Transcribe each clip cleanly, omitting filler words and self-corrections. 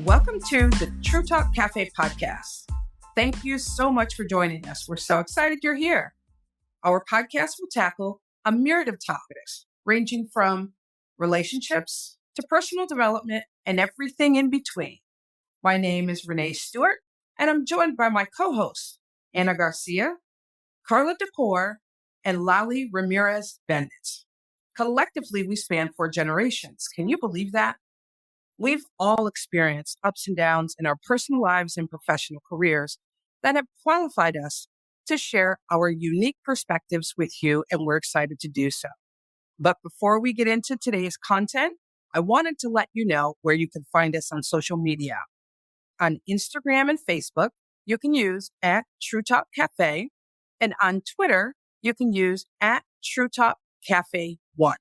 Welcome to the True Talk Café podcast. Thank you so much for joining us. We're so excited you're here. Our podcast will tackle a myriad of topics, ranging from relationships to personal development and everything in between. My name is Renee Stewart, and I'm joined by my co-hosts, Anna Garcia, Carla Decor, and Lali Ramirez Bennett. Collectively, we span 4 generations. Can you believe that? We've all experienced ups and downs in our personal lives and professional careers that have qualified us to share our unique perspectives with you, and we're excited to do so. But before we get into today's content, I wanted to let you know where you can find us on social media. On Instagram and Facebook, you can use @TrueTalkCafe, and on Twitter, you can use @TrueTalkCafe1.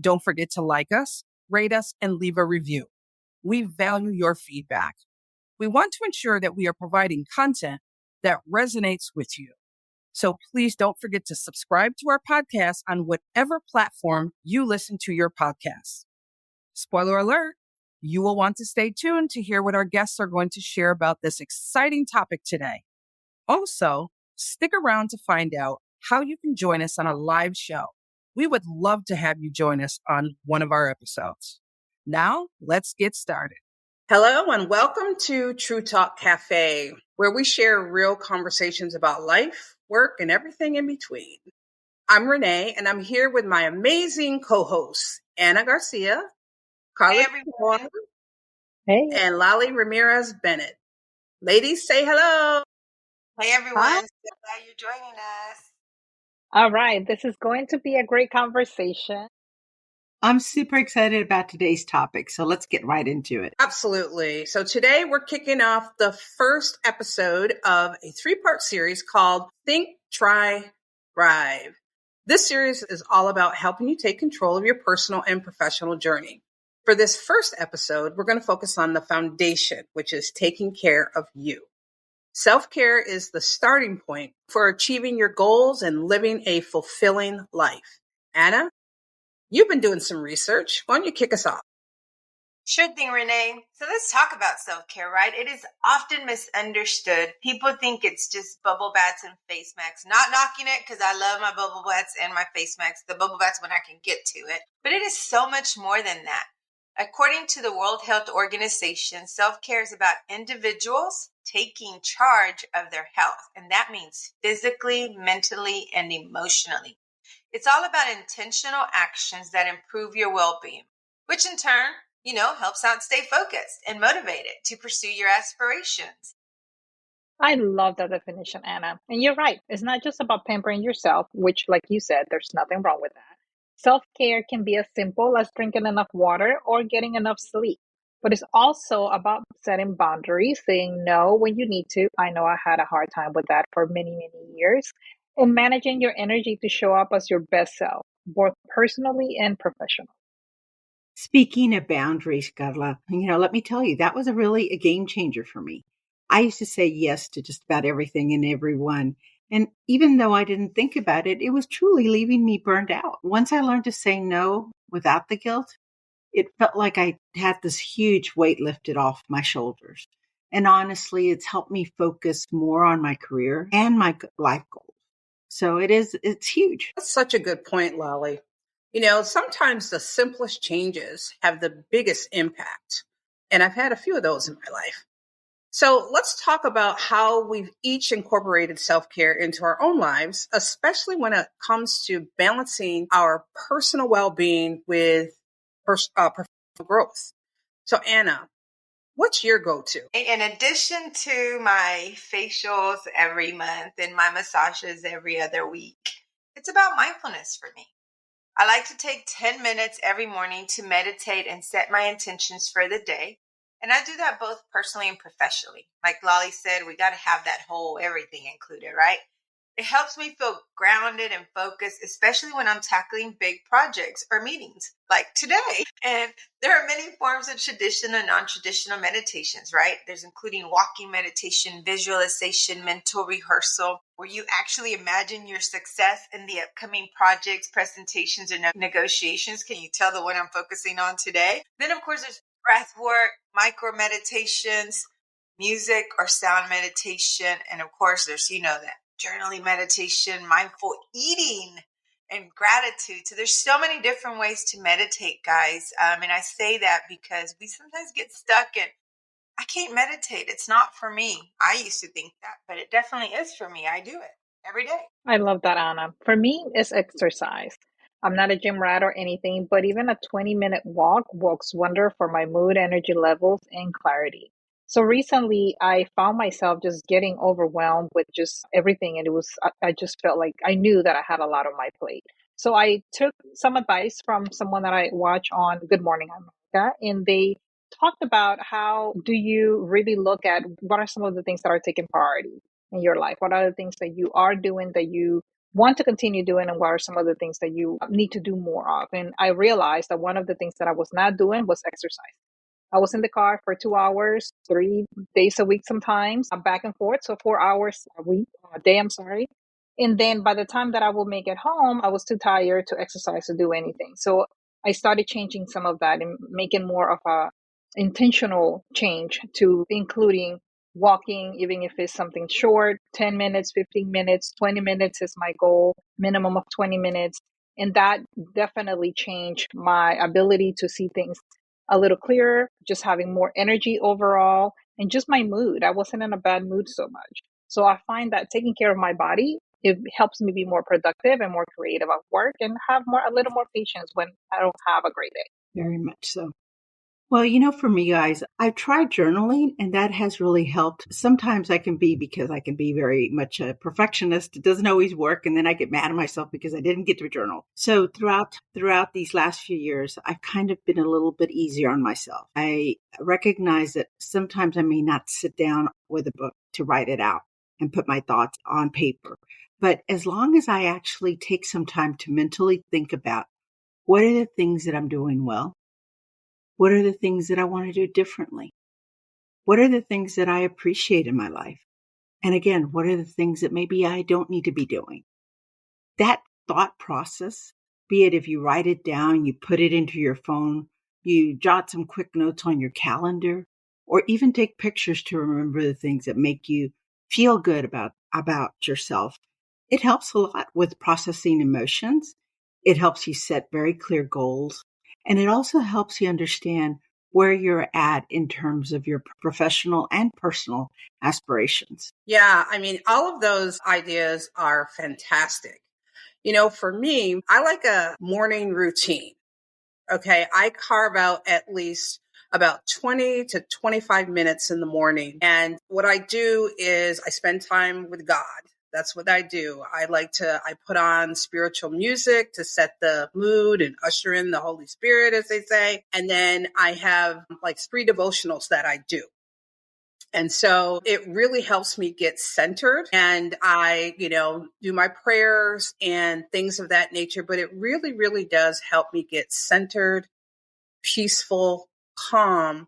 Don't forget to like us, rate us, and leave a review. We value your feedback. We want to ensure that we are providing content that resonates with you. So please don't forget to subscribe to our podcast on whatever platform you listen to your podcasts. Spoiler alert, you will want to stay tuned to hear what our guests are going to share about this exciting topic today. Also, stick around to find out how you can join us on a live show. We would love to have you join us on one of our episodes. Now, let's get started. Hello, and welcome to True Talk Cafe, where we share real conversations about life, work, and everything in between. I'm Renee, and I'm here with my amazing co-hosts, Anna Garcia, Carla Decor, and Lali Ramirez Bennett. Ladies, say hello. Hey everyone, Hi. so glad you're joining us. All right, this is going to be a great conversation. I'm super excited about today's topic, so let's get right into it. Absolutely. So today we're kicking off the first episode of a 3-part series called Think, Try, Thrive. This series is all about helping you take control of your personal and professional journey. For this first episode, we're going to focus on the foundation, which is taking care of you. Self-care is the starting point for achieving your goals and living a fulfilling life. Anna, you've been doing some research. Why don't you kick us off? Sure thing, Renee. So let's talk about self-care, right? It is often misunderstood. People think it's just bubble baths and face masks. Not knocking it because I love my bubble baths and my face masks. The bubble baths when I can get to it. But it is so much more than that. According to the World Health Organization, self-care is about individuals taking charge of their health. And that means physically, mentally, and emotionally. It's all about intentional actions that improve your well-being, which in turn, helps out stay focused and motivated to pursue your aspirations. I love that definition, Anna. And you're right. It's not just about pampering yourself, which, like you said, there's nothing wrong with that. Self-care can be as simple as drinking enough water or getting enough sleep. But it's also about setting boundaries, saying no when you need to. I know I had a hard time with that for many, many years. And managing your energy to show up as your best self, both personally and professionally. Speaking of boundaries, Carla, let me tell you, that was really a game changer for me. I used to say yes to just about everything and everyone. And even though I didn't think about it, it was truly leaving me burned out. Once I learned to say no without the guilt, it felt like I had this huge weight lifted off my shoulders. And honestly, it's helped me focus more on my career and my life goals. So it's huge. That's such a good point, Lali. Sometimes the simplest changes have the biggest impact. And I've had a few of those in my life. So let's talk about how we've each incorporated self-care into our own lives, especially when it comes to balancing our personal well-being with professional growth. So Anna, what's your go-to? In addition to my facials every month and my massages every other week, it's about mindfulness for me. I like to take 10 minutes every morning to meditate and set my intentions for the day. And I do that both personally and professionally. Like Lolly said, we got to have that whole everything included, right? It helps me feel grounded and focused, especially when I'm tackling big projects or meetings like today. And there are many forms of traditional and non-traditional meditations, right? There's including walking meditation, visualization, mental rehearsal, where you actually imagine your success in the upcoming projects, presentations, or negotiations. Can you tell the one I'm focusing on today? Then, of course, there's breath work, micro meditations, music or sound meditation. And of course, there's, that journaling meditation, mindful eating, and gratitude. So there's so many different ways to meditate, guys. And I say that because we sometimes get stuck in, I can't meditate. It's not for me. I used to think that, but it definitely is for me. I do it every day. I love that, Anna. For me, it's exercise. I'm not a gym rat or anything, but even a 20-minute walk works wonder for my mood, energy levels, and clarity. So recently, I found myself just getting overwhelmed with just everything, and I just felt like I knew that I had a lot on my plate. So I took some advice from someone that I watch on Good Morning America, and they talked about how do you really look at what are some of the things that are taking priority in your life? What are the things that you are doing that you want to continue doing, and what are some of the things that you need to do more of? And I realized that one of the things that I was not doing was exercise. I was in the car for 2 hours, 3 days a week sometimes, back and forth. So 4 hours a day, I'm sorry. And then by the time that I will make it home, I was too tired to exercise or do anything. So I started changing some of that and making more of a intentional change to including walking, even if it's something short, 10 minutes, 15 minutes, 20 minutes is my goal, minimum of 20 minutes. And that definitely changed my ability to see things a little clearer, just having more energy overall, and just my mood. I wasn't in a bad mood so much. So I find that taking care of my body, it helps me be more productive and more creative at work and have a little more patience when I don't have a great day. Very much so. Well, for me, guys, I've tried journaling and that has really helped. Sometimes because I can be very much a perfectionist. It doesn't always work. And then I get mad at myself because I didn't get to journal. So throughout these last few years, I've kind of been a little bit easier on myself. I recognize that sometimes I may not sit down with a book to write it out and put my thoughts on paper. But as long as I actually take some time to mentally think about what are the things that I'm doing well? What are the things that I want to do differently? What are the things that I appreciate in my life? And again, what are the things that maybe I don't need to be doing? That thought process, be it if you write it down, you put it into your phone, you jot some quick notes on your calendar, or even take pictures to remember the things that make you feel good about yourself. It helps a lot with processing emotions. It helps you set very clear goals. And it also helps you understand where you're at in terms of your professional and personal aspirations. Yeah, I mean, all of those ideas are fantastic. For me, I like a morning routine. Okay. I carve out at least about 20 to 25 minutes in the morning. And what I do is I spend time with God. That's what I do. I put on spiritual music to set the mood and usher in the Holy Spirit, as they say. And then I have like 3 devotionals that I do. And so it really helps me get centered, and I, do my prayers and things of that nature. But it really, really does help me get centered, peaceful, calm,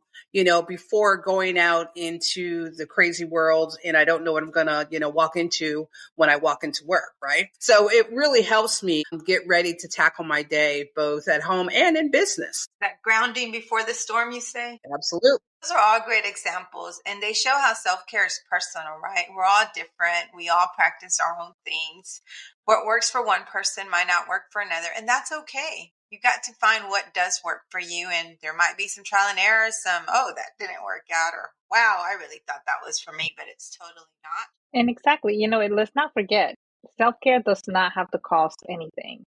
before going out into the crazy world. And I don't know what I'm going to, walk into when I walk into work. Right. So it really helps me get ready to tackle my day, both at home and in business. That grounding before the storm, you say? Absolutely. Those are all great examples, and they show how self-care is personal, right? We're all different. We all practice our own things. What works for one person might not work for another, and that's okay. You got to find what does work for you, and there might be some trial and error, oh, that didn't work out, or wow, I really thought that was for me, but it's totally not. And exactly, let's not forget, self care does not have to cost anything.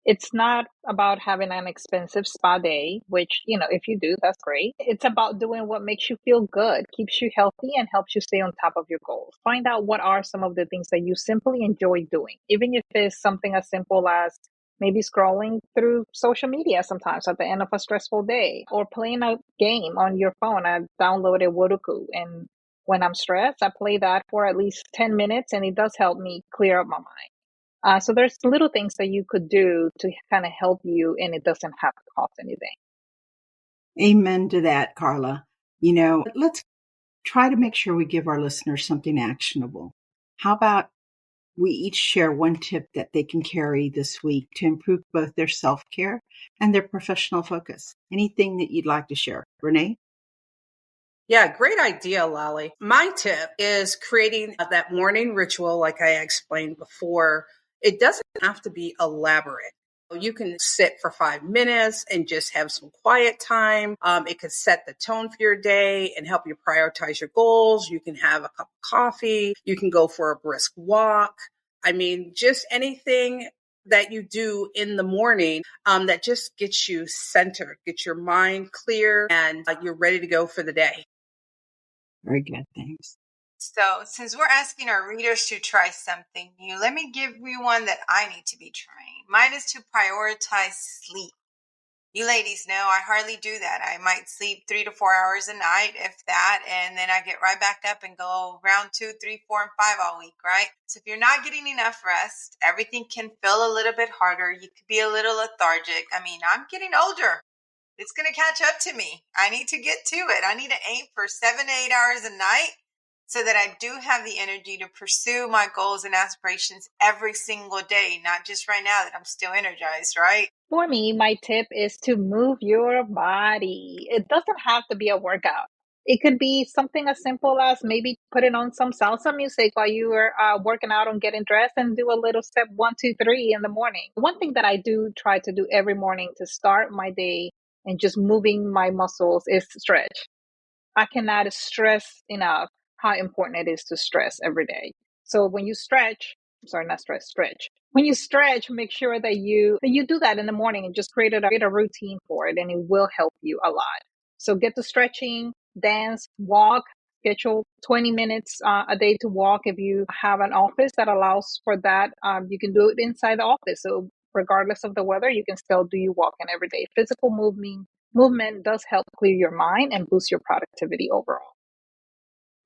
It's not about having an expensive spa day, which, if you do, that's great. It's about doing what makes you feel good, keeps you healthy, and helps you stay on top of your goals. Find out what are some of the things that you simply enjoy doing, even if it's something as simple as maybe scrolling through social media sometimes at the end of a stressful day, or playing a game on your phone. I downloaded Wodoku, and when I'm stressed, I play that for at least 10 minutes, and it does help me clear up my mind. So there's little things that you could do to kind of help you, and it doesn't have to cost anything. Amen to that, Carla. Let's try to make sure we give our listeners something actionable. How about We each share one tip that they can carry this week to improve both their self-care and their professional focus. Anything that you'd like to share, Renee? Yeah, great idea, Lolly. My tip is creating that morning ritual, like I explained before. It doesn't have to be elaborate. You can sit for 5 minutes and just have some quiet time. It could set the tone for your day and help you prioritize your goals. You can have a cup of coffee. You can go for a brisk walk. I mean, just anything that you do in the morning that just gets you centered, gets your mind clear, and you're ready to go for the day. Very good, thanks. So, since we're asking our readers to try something new, let me give you one that I need to be trying. Mine is to prioritize sleep. You ladies know I hardly do that. I might sleep 3 to 4 hours a night, if that, and then I get right back up and go round 2, 3, 4, and 5 all week, right? So if you're not getting enough rest, everything can feel a little bit harder. You could be a little lethargic. I mean, I'm getting older. It's going to catch up to me. I need to get to it. I need to aim for 7 to 8 hours a night so that I do have the energy to pursue my goals and aspirations every single day, not just right now that I'm still energized, right? For me, my tip is to move your body. It doesn't have to be a workout. It could be something as simple as maybe putting on some salsa music while you are working out and getting dressed and do a little step 1, 2, 3 in the morning. One thing that I do try to do every morning to start my day and just moving my muscles is stretch. I cannot stress enough how important it is to stress every day. So when you stretch, sorry, not stress, stretch. When you stretch, make sure that you do that in the morning and just create a routine for it, and it will help you a lot. So get the stretching, dance, walk. Schedule 20 minutes a day to walk. If you have an office that allows for that, you can do it inside the office. So regardless of the weather, you can still do your walking every day. Physical movement does help clear your mind and boost your productivity overall.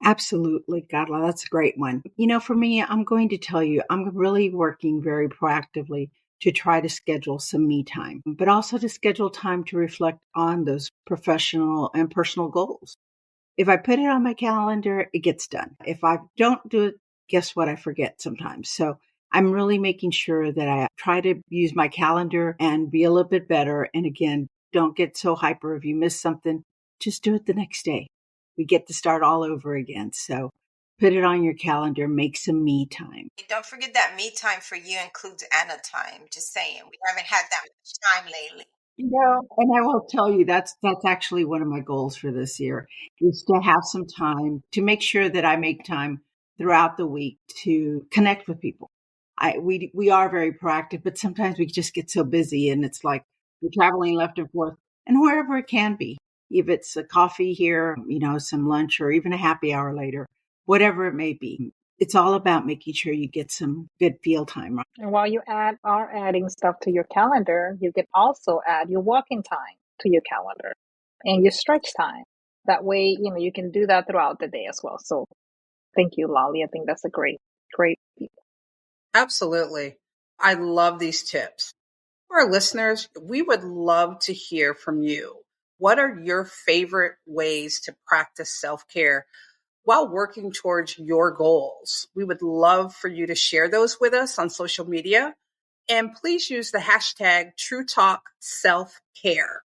Absolutely, Carla. That's a great one. For me, I'm going to tell you, I'm really working very proactively to try to schedule some me time, but also to schedule time to reflect on those professional and personal goals. If I put it on my calendar, it gets done. If I don't do it, guess what? I forget sometimes. So I'm really making sure that I try to use my calendar and be a little bit better. And again, don't get so hyper. If you miss something, just do it the next day. We get to start all over again. So put it on your calendar, make some me time. Don't forget that me time for you includes Anna time. Just saying, we haven't had that much time lately. And I will tell you that's actually one of my goals for this year is to have some time to make sure that I make time throughout the week to connect with people. We are very proactive, but sometimes we just get so busy and it's like we're traveling left and forth and wherever it can be. If it's a coffee here, some lunch or even a happy hour later, whatever it may be. It's all about making sure you get some good feel time. And while you are adding stuff to your calendar, you can also add your walking time to your calendar and your stretch time. That way, you can do that throughout the day as well. So thank you, Lolly. I think that's a great. Absolutely. I love these tips. For our listeners, we would love to hear from you. What are your favorite ways to practice self care while working towards your goals? We would love for you to share those with us on social media. And please use the hashtag TrueTalkSelfCare.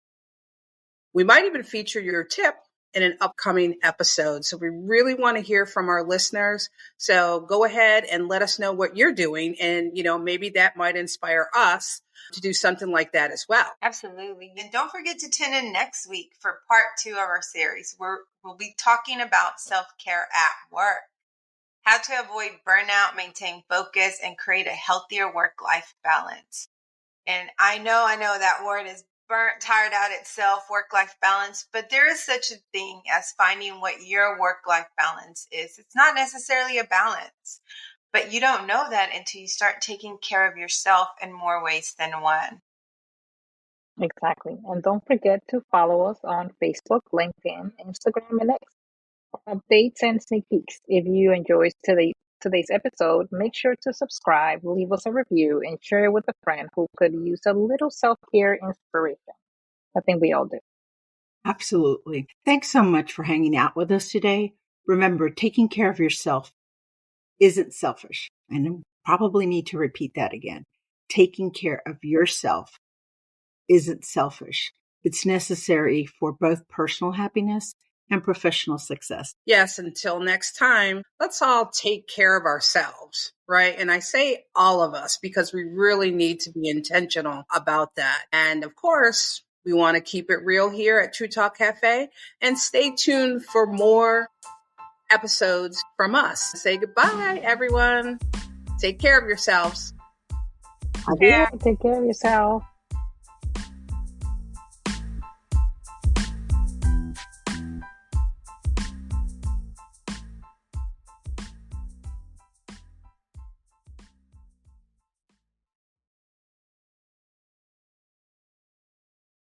We might even feature your tip in an upcoming episode. So we really want to hear from our listeners. So go ahead and let us know what you're doing. And, maybe that might inspire us to do something like that as well. Absolutely. And don't forget to tune in next week for part 2 of our series, where we'll be talking about self-care at work, how to avoid burnout, maintain focus, and create a healthier work-life balance. And I know that word is burnt, tired out itself, work-life balance, but there is such a thing as finding what your work-life balance is. It's not necessarily a balance, but you don't know that until you start taking care of yourself in more ways than one. Exactly. And don't forget to follow us on Facebook, LinkedIn, Instagram, and X for updates and sneak peeks. If you enjoyed today's episode, make sure to subscribe, leave us a review, and share it with a friend who could use a little self-care inspiration. I think we all do. Absolutely. Thanks so much for hanging out with us today. Remember, taking care of yourself isn't selfish. And probably need to repeat that again. Taking care of yourself isn't selfish. It's necessary for both personal happiness and professional success. Yes, until next time, let's all take care of ourselves, right? And I say all of us because we really need to be intentional about that. And of course, we want to keep it real here at True Talk Cafe, and stay tuned for more episodes from us. Say goodbye, everyone. Take care of yourselves. Take care of yourself.